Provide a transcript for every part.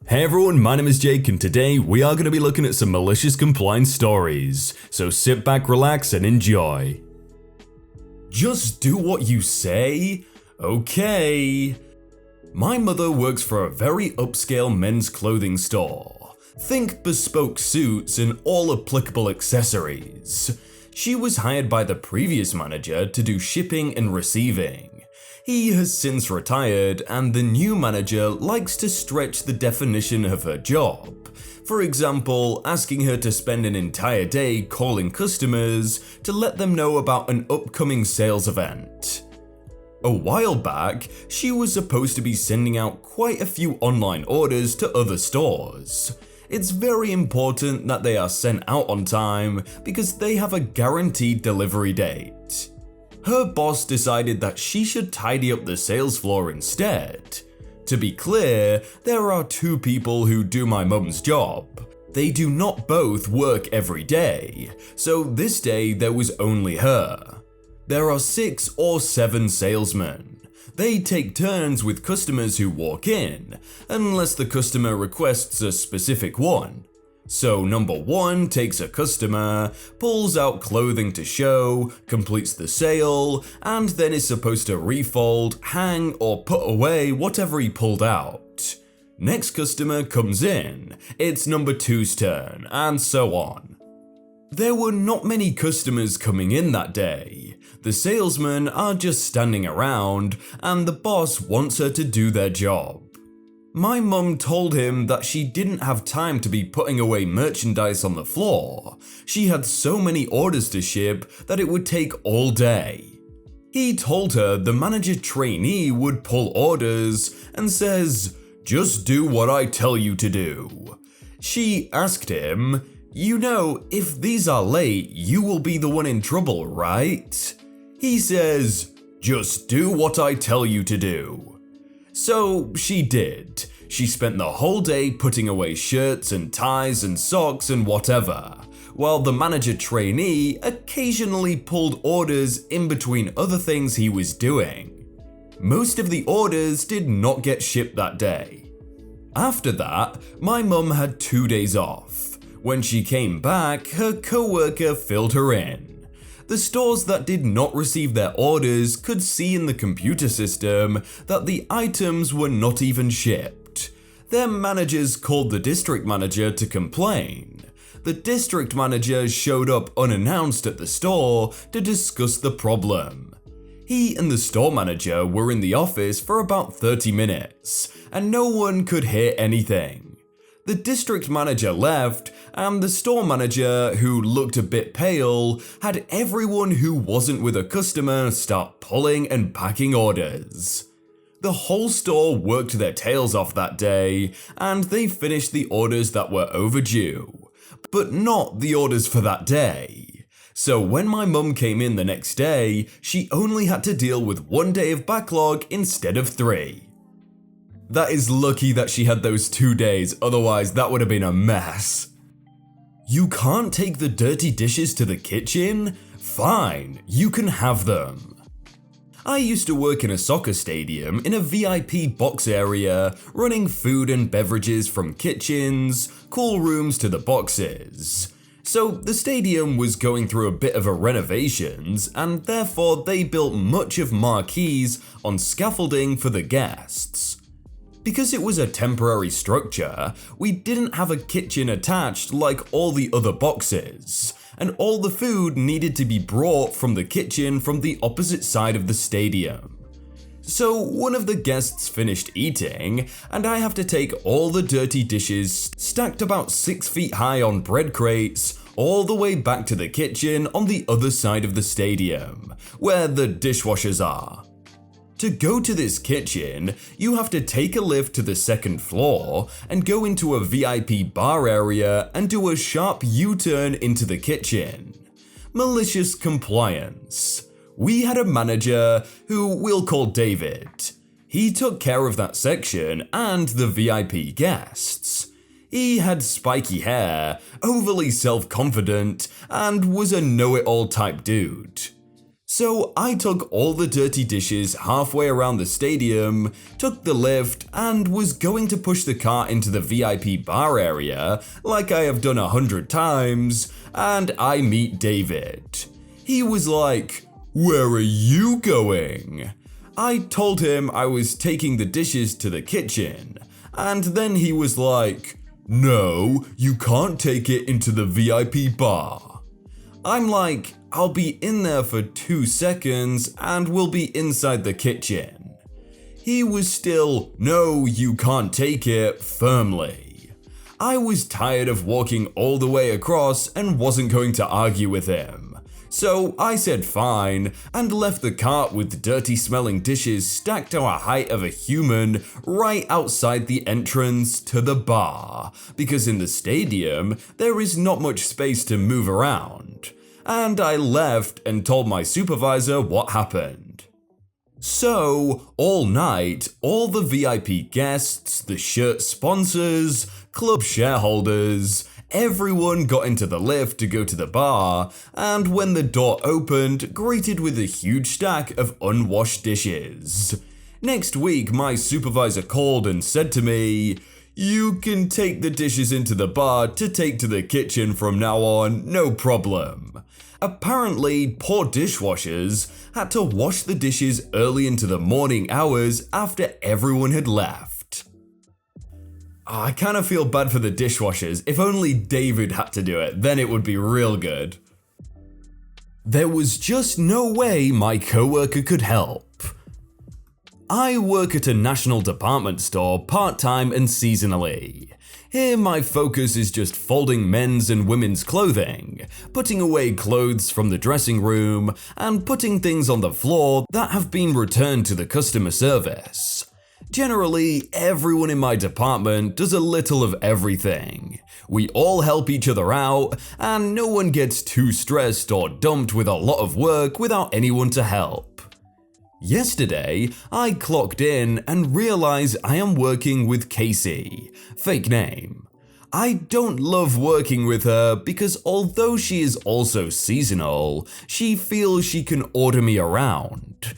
Hey everyone, my name is Jake and today we are going to be looking at some malicious compliance stories, so sit back, relax and enjoy. Just do what you say? Okay. My mother works for a very upscale men's clothing store. Think bespoke suits and all applicable accessories. She was hired by the previous manager to do shipping and receiving. He has since retired and the new manager likes to stretch the definition of her job. For example, asking her to spend an entire day calling customers to let them know about an upcoming sales event. A while back, she was supposed to be sending out quite a few online orders to other stores. It's very important that they are sent out on time because they have a guaranteed delivery date. Her boss decided that she should tidy up the sales floor instead. To be clear, there are two people who do my mum's job. They do not both work every day, so this day there was only her. There are 6 or 7 salesmen. They take turns with customers who walk in, unless the customer requests a specific one. So number 1 takes a customer, pulls out clothing to show, completes the sale, and then is supposed to refold, hang, or put away whatever he pulled out. Next customer comes in, it's number 2's turn, and so on. There were not many customers coming in that day. The salesmen are just standing around, and the boss wants her to do their job. My mum told him that she didn't have time to be putting away merchandise on the floor. She had so many orders to ship that it would take all day. He told her the manager trainee would pull orders and says, "Just do what I tell you to do." She asked him, "You know, if these are late, you will be the one in trouble, right?" He says, "Just do what I tell you to do." So she did. She spent the whole day putting away shirts and ties and socks and whatever, while the manager trainee occasionally pulled orders in between other things he was doing. Most of the orders did not get shipped that day. After that, my mum had 2 days off. When she came back, her coworker filled her in. The stores that did not receive their orders could see in the computer system that the items were not even shipped. Their managers called the district manager to complain. The district manager showed up unannounced at the store to discuss the problem. He and the store manager were in the office for about 30 minutes, and no one could hear anything. The district manager left, and the store manager, who looked a bit pale, had everyone who wasn't with a customer start pulling and packing orders. The whole store worked their tails off that day, and they finished the orders that were overdue, but not the orders for that day. So when my mum came in the next day, she only had to deal with 1 day of backlog instead of 3. That is lucky that she had those 2 days, otherwise that would have been a mess. You can't take the dirty dishes to the kitchen? Fine, you can have them. I used to work in a soccer stadium in a VIP box area, running food and beverages from kitchens, cool rooms to the boxes. So the stadium was going through a bit of a renovations, and therefore they built much of marquees on scaffolding for the guests. Because it was a temporary structure, we didn't have a kitchen attached like all the other boxes, and all the food needed to be brought from the kitchen from the opposite side of the stadium. So one of the guests finished eating, and I have to take all the dirty dishes stacked about 6 feet high on bread crates all the way back to the kitchen on the other side of the stadium, where the dishwashers are. To go to this kitchen, you have to take a lift to the 2nd floor and go into a VIP bar area and do a sharp U-turn into the kitchen. Malicious compliance. We had a manager who we'll call David. He took care of that section and the VIP guests. He had spiky hair, overly self-confident, and was a know-it-all type dude. So I took all the dirty dishes halfway around the stadium, took the lift, and was going to push the cart into the VIP bar area like I have done 100 times, and I meet David. He was like, "Where are you going?" I told him I was taking the dishes to the kitchen, and then he was like, "No, you can't take it into the VIP bar." I'm like, "I'll be in there for 2 seconds and we'll be inside the kitchen." He was still, "No, you can't take it," firmly. I was tired of walking all the way across and wasn't going to argue with him. So I said fine and left the cart with dirty smelling dishes stacked to a height of a human right outside the entrance to the bar, because in the stadium there is not much space to move around. And I left and told my supervisor what happened. So, all night, all the VIP guests, the shirt sponsors, club shareholders, everyone got into the lift to go to the bar, and when the door opened, greeted with a huge stack of unwashed dishes. Next week, my supervisor called and said to me, "You can take the dishes into the bar to take to the kitchen from now on, no problem." Apparently, poor dishwashers had to wash the dishes early into the morning hours after everyone had left. I kind of feel bad for the dishwashers. If only David had to do it, then it would be real good. There was just no way my coworker could help. I work at a national department store part-time and seasonally. Here my focus is just folding men's and women's clothing, putting away clothes from the dressing room, and putting things on the floor that have been returned to the customer service. Generally, everyone in my department does a little of everything. We all help each other out, and no one gets too stressed or dumped with a lot of work without anyone to help. Yesterday, I clocked in and realized I am working with Casey, fake name. I don't love working with her because although she is also seasonal, she feels she can order me around.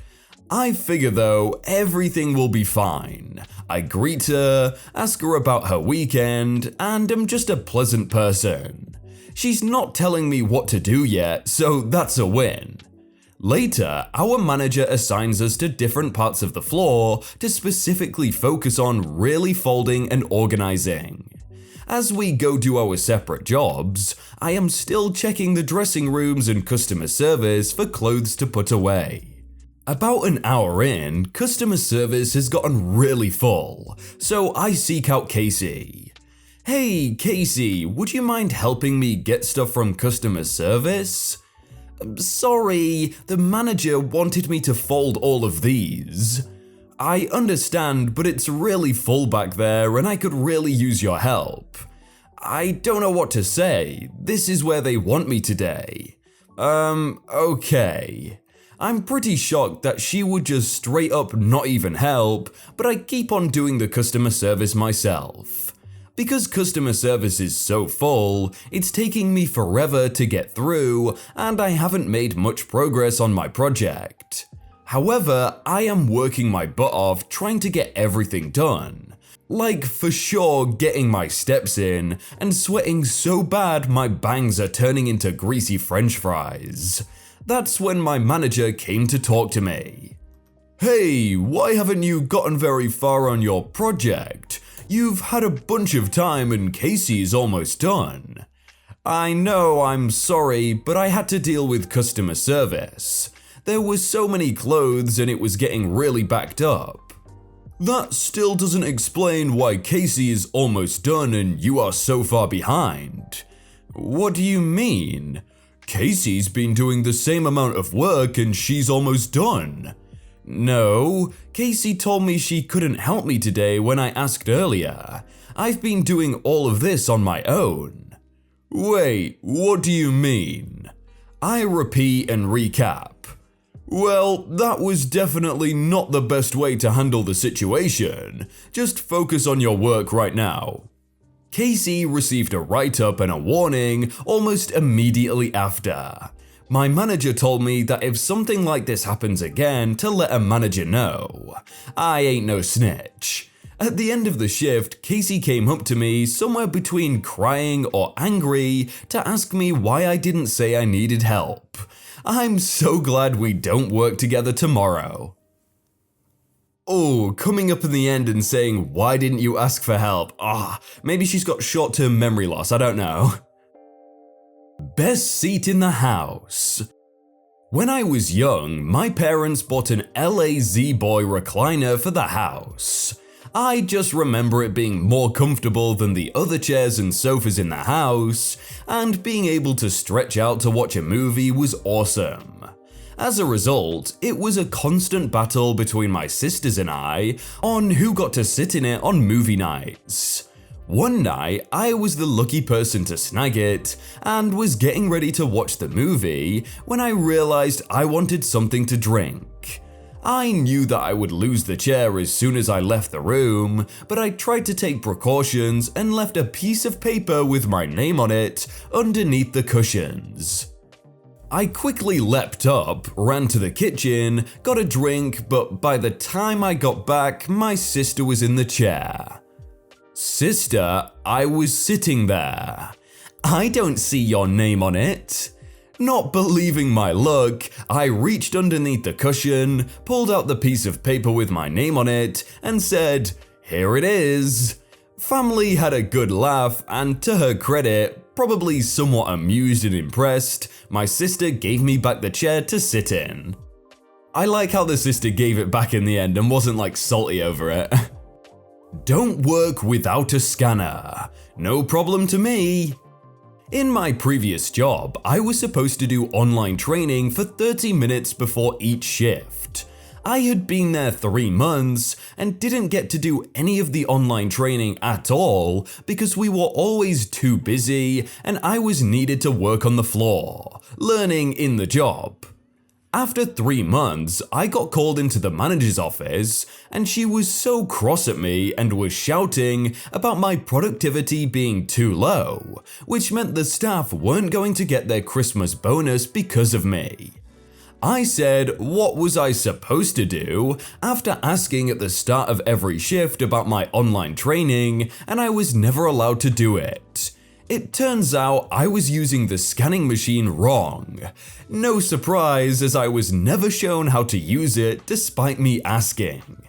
I figure though, everything will be fine. I greet her, ask her about her weekend, and am just a pleasant person. She's not telling me what to do yet, so that's a win. Later, our manager assigns us to different parts of the floor to specifically focus on really folding and organizing. As we go do our separate jobs, I am still checking the dressing rooms and customer service for clothes to put away. About an hour in, customer service has gotten really full, so I seek out Casey. "Hey Casey, would you mind helping me get stuff from customer service?" "Sorry, the manager wanted me to fold all of these." "I understand, but it's really full back there and I could really use your help." "I don't know what to say. This is where they want me today." Okay. I'm pretty shocked that she would just straight up not even help, but I keep on doing the customer service myself. Because customer service is so full, it's taking me forever to get through, and I haven't made much progress on my project. However, I am working my butt off trying to get everything done. Like for sure getting my steps in, and sweating so bad my bangs are turning into greasy french fries. That's when my manager came to talk to me. "Hey, why haven't you gotten very far on your project? You've had a bunch of time and Casey is almost done." "I know, I'm sorry, but I had to deal with customer service. There was so many clothes and it was getting really backed up." "That still doesn't explain why Casey is almost done and you are so far behind." "What do you mean? Casey's been doing the same amount of work and she's almost done." "No, Casey told me she couldn't help me today when I asked earlier. I've been doing all of this on my own." "Wait, what do you mean?" I repeat and recap. "Well, that was definitely not the best way to handle the situation. Just focus on your work right now." Casey received a write-up and a warning almost immediately after. My manager told me that if something like this happens again, to let a manager know. I ain't no snitch. At the end of the shift, Casey came up to me somewhere between crying or angry to ask me why I didn't say I needed help. I'm so glad we don't work together tomorrow. Oh, coming up in the end and saying, why didn't you ask for help? Maybe she's got short-term memory loss, I don't know. Best seat in the house. When I was young, my parents bought an LA Z-Boy recliner for the house. I just remember it being more comfortable than the other chairs and sofas in the house, and being able to stretch out to watch a movie was awesome. As a result, it was a constant battle between my sisters and I on who got to sit in it on movie nights. One night, I was the lucky person to snag it, and was getting ready to watch the movie when I realized I wanted something to drink. I knew that I would lose the chair as soon as I left the room, but I tried to take precautions and left a piece of paper with my name on it underneath the cushions. I quickly leapt up, ran to the kitchen, got a drink, but by the time I got back, my sister was in the chair. Sister, I was sitting there. I don't see your name on it. Not believing my luck, I reached underneath the cushion, pulled out the piece of paper with my name on it, and said, "Here it is." Family had a good laugh, and to her credit, probably somewhat amused and impressed, my sister gave me back the chair to sit in. I like how the sister gave it back in the end and wasn't like salty over it. Don't work without a scanner. No problem to me. In my previous job, I was supposed to do online training for 30 minutes before each shift. I had been there 3 months and didn't get to do any of the online training at all because we were always too busy and I was needed to work on the floor, learning in the job. After 3 months, I got called into the manager's office and she was so cross at me and was shouting about my productivity being too low, which meant the staff weren't going to get their Christmas bonus because of me. I said, what was I supposed to do after asking at the start of every shift about my online training, and I was never allowed to do it. It turns out I was using the scanning machine wrong. No surprise, as I was never shown how to use it despite me asking.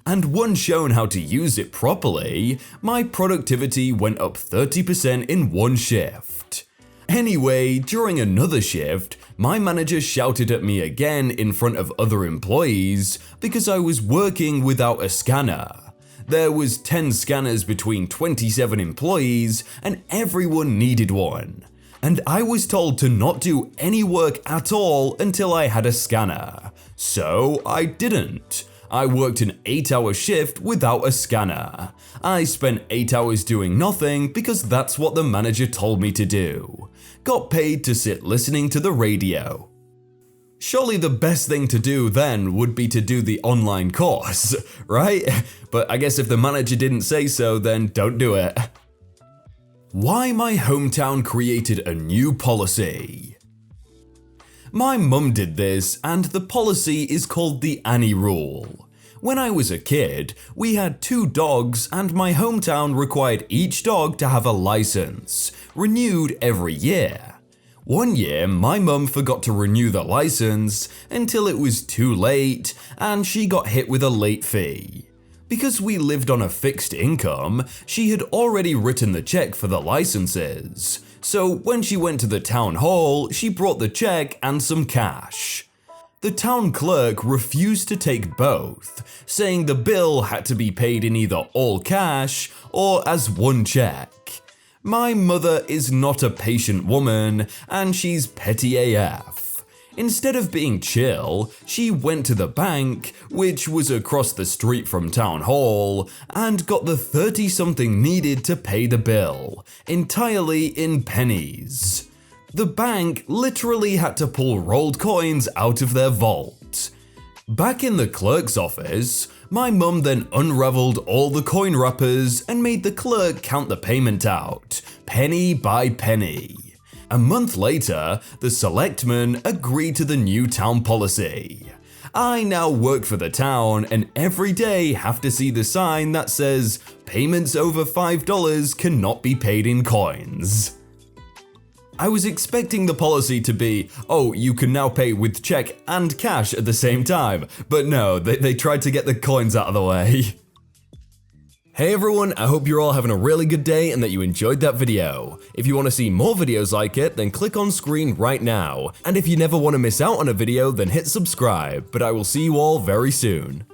And once shown how to use it properly, my productivity went up 30% in one shift. Anyway, during another shift, my manager shouted at me again in front of other employees because I was working without a scanner. There was 10 scanners between 27 employees and everyone needed one. And I was told to not do any work at all until I had a scanner. So I didn't. I worked an 8-hour shift without a scanner. I spent 8 hours doing nothing because that's what the manager told me to do. Got paid to sit listening to the radio. Surely the best thing to do then would be to do the online course, right? But I guess if the manager didn't say so, then don't do it. Why my hometown created a new policy. My mum did this, and the policy is called the Annie Rule. When I was a kid, we had 2 dogs and my hometown required each dog to have a license, renewed every year. One year, my mum forgot to renew the license until it was too late and she got hit with a late fee. Because we lived on a fixed income, she had already written the check for the licenses. So when she went to the town hall, she brought the check and some cash. The town clerk refused to take both, saying the bill had to be paid in either all cash or as one check. My mother is not a patient woman, and she's petty AF. Instead of being chill, she went to the bank, which was across the street from town hall, and got the 30-something needed to pay the bill, entirely in pennies. The bank literally had to pull rolled coins out of their vault. Back in the clerk's office, my mum then unraveled all the coin wrappers and made the clerk count the payment out, penny by penny. A month later, the selectmen agreed to the new town policy. I now work for the town and every day have to see the sign that says, payments over $5 cannot be paid in coins. I was expecting the policy to be, oh, you can now pay with check and cash at the same time, but no, they tried to get the coins out of the way. Hey everyone, I hope you're all having a really good day and that you enjoyed that video. If you want to see more videos like it, then click on screen right now. And if you never want to miss out on a video, then hit subscribe, but I will see you all very soon.